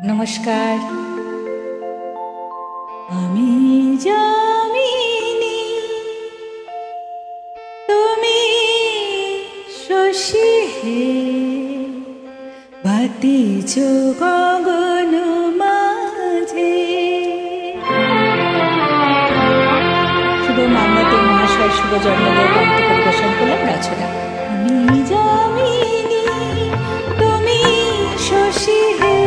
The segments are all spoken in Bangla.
নমস্কার। আমি যামিনী, তুমি শশী হে, বাতিছ গগন মাঝে। শুভ মান্নাতে মহাশয় শুভ জন্মদিন গানটি পরিবেশন করলাম রচনা। আমি যামিনী, তুমি শশী হে,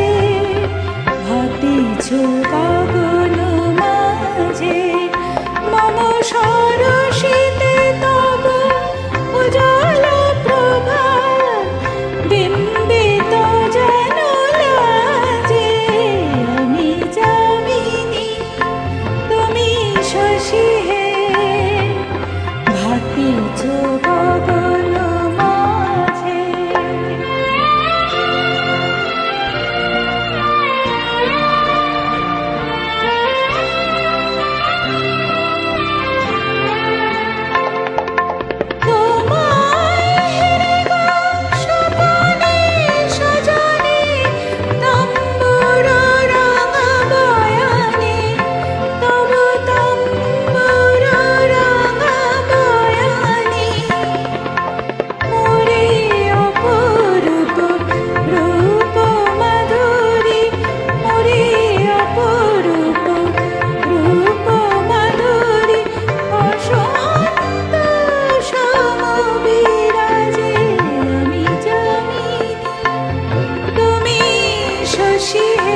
ভাতিছ গগন মাঝে। মম সরসিতে তব উজ্জ্বল প্রভা, বিম্বিত যেন লাজে। আমি যামিনী, তুমি শশী হে, ভাতিছ গগন মাঝে। শশী হে,